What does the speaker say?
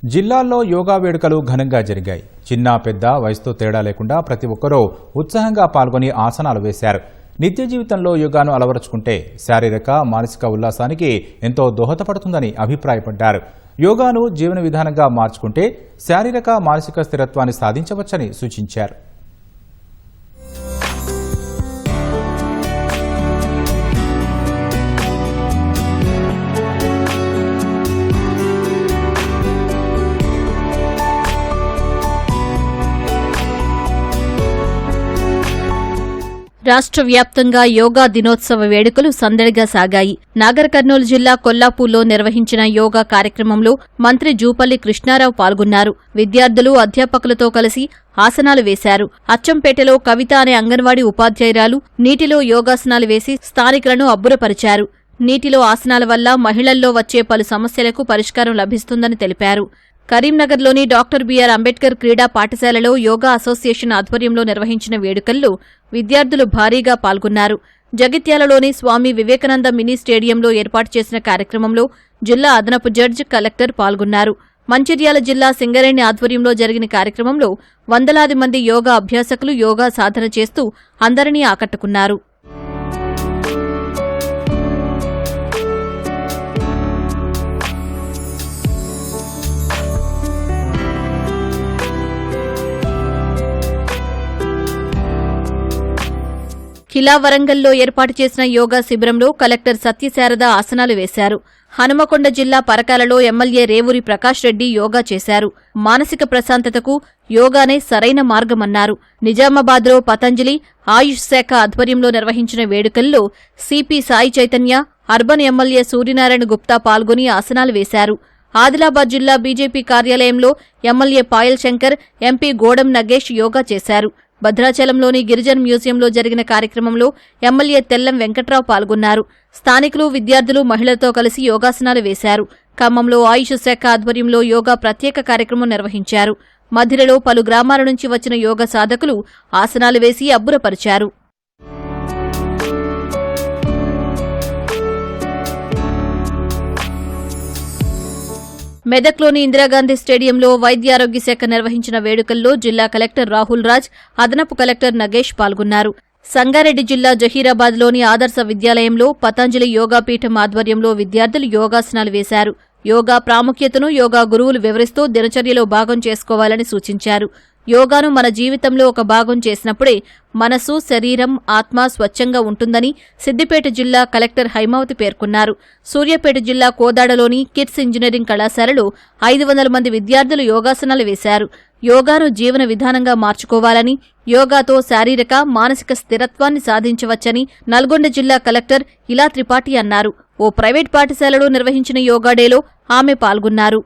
జిల్లాల్లో యోగా వేడుకలు ఘనంగా జరిగాయి. చిన్న పెద్ద వయసుతో తేడా లేకుండా ప్రతి ఒక్కరూ ఉత్సాహంగా పాల్గొని ఆసనాలు వేశారు. నిత్య జీవితంలో యోగాను అలవరుచుకుంటే శారీరక మానసిక ఉల్లాసానికి ఎంతో దోహదపడుతుందని అభిప్రాయపడ్డారు. యోగాను జీవన విధానంగా మార్చుకుంటే శారీరక మానసిక స్థిరత్వాన్ని సాధించవచ్చని సూచించారు. రాష్ట్ర వ్యాప్తంగా యోగా దినోత్సవ వేడుకలు సందడిగా సాగాయి. నాగర్ కర్నూలు జిల్లా కొల్లాపూర్లో నిర్వహించిన యోగా కార్యక్రమంలో మంత్రి జూపల్లి కృష్ణారావు పాల్గొన్నారు. విద్యార్థులు అధ్యాపకులతో కలిసి ఆసనాలు వేశారు. అచ్చంపేటలో కవిత అనే అంగన్వాడీ ఉపాధ్యాయురాలు నీటిలో యోగాసనాలు వేసి స్థానికులను అబ్బురపరిచారు. నీటిలో ఆసనాల వల్ల మహిళల్లో వచ్చే పలు సమస్యలకు పరిష్కారం లభిస్తుందని తెలిపారు. కరీంనగర్లోని డాక్టర్ బిఆర్ అంబేద్కర్ క్రీడా పాఠశాలలో యోగా అసోసియేషన్ ఆధ్వర్యంలో నిర్వహించిన వేడుకల్లో విద్యార్థులు భారీగా పాల్గొన్నారు. జగిత్యాలలోని స్వామి వివేకానంద మినీ స్టేడియంలో ఏర్పాటు చేసిన కార్యక్రమంలో జిల్లా అదనపు జడ్జి కలెక్టర్ పాల్గొన్నారు. మంచిర్యాల జిల్లా సింగరేణి ఆధ్వర్యంలో జరిగిన కార్యక్రమంలో వందలాది మంది యోగా అభ్యాసకులు యోగా సాధన చేస్తూ అందరినీ ఆకట్టుకున్నారు. కిలా వరంగల్లో ఏర్పాటు చేసిన యోగా శిబిరంలో కలెక్టర్ సత్యశారద ఆసనాలు వేశారు. హనుమకొండ జిల్లా పరకాలలో ఎమ్మెల్యే రేవూరి ప్రకాష్ రెడ్డి యోగా చేశారు. మానసిక ప్రశాంతతకు యోగానే సరైన మార్గమన్నారు. నిజామాబాద్లో పతంజలి ఆయుష్ శాఖ ఆధ్వర్యంలో నిర్వహించిన వేడుకల్లో CP Sai Chaitanya, urban MLA Suryanarayana Gupta పాల్గొని ఆసనాలు వేశారు. ఆదిలాబాద్ జిల్లా బీజేపీ కార్యాలయంలో ఎమ్మెల్యే పాయల్ శంకర్, ఎంపీ గోడం నగేష్ యోగా చేశారు. భద్రాచలంలోని గిరిజన్ మ్యూజియంలో జరిగిన కార్యక్రమంలో ఎమ్మెల్యే తెల్లం వెంకట్రావు పాల్గొన్నారు. స్థానికులు, విద్యార్థులు మహిళలతో కలిసి యోగాసనాలు వేశారు. ఖమ్మంలో ఆయుష్ శాఖ ఆధ్వర్యంలో యోగా ప్రత్యేక కార్యక్రమం నిర్వహించారు. మధిరలో పలు గ్రామాల నుంచి వచ్చిన యోగా సాధకులు ఆసనాలు వేసి అబ్బురపరిచారు. మెదక్లోని ఇందిరాగాంధీ స్టేడియంలో వైద్యారోగ్య శాఖ నిర్వహించిన వేడుకల్లో జిల్లా కలెక్టర్ రాహుల్ రాజ్, అదనపు కలెక్టర్ నగేష్ పాల్గొన్నారు. సంగారెడ్డి జిల్లా జహీరాబాద్లోని ఆదర్శ విద్యాలయంలో పతంజలి యోగాపీఠం ఆధ్వర్యంలో విద్యార్థులు యోగాసనాలు వేశారు. యోగా ప్రాముఖ్యతను యోగా గురువులు వివరిస్తూ దినచర్యలో భాగం చేసుకోవాలని సూచించారు. యోగాను మన జీవితంలో ఒక భాగం చేసినప్పుడే మనసు, శరీరం, ఆత్మ స్వచ్ఛంగా ఉంటుందని సిద్దిపేట జిల్లా కలెక్టర్ హైమావతి పేర్కొన్నారు. సూర్యాపేట జిల్లా కోదాడలోని కిడ్స్ ఇంజనీరింగ్ కళాశాలలో 500 మంది విద్యార్థులు యోగాసనాలు వేశారు. యోగాను జీవన విధానంగా మార్చుకోవాలని, యోగాతో శారీరక, మానసిక స్థిరత్వాన్ని సాధించవచ్చని నల్గొండ జిల్లా కలెక్టర్ ఇలా త్రిపాఠి అన్నారు. ఓ ప్రైవేట్ పాఠశాలలో నిర్వహించిన యోగా డేలో ఆమె పాల్గొన్నారు.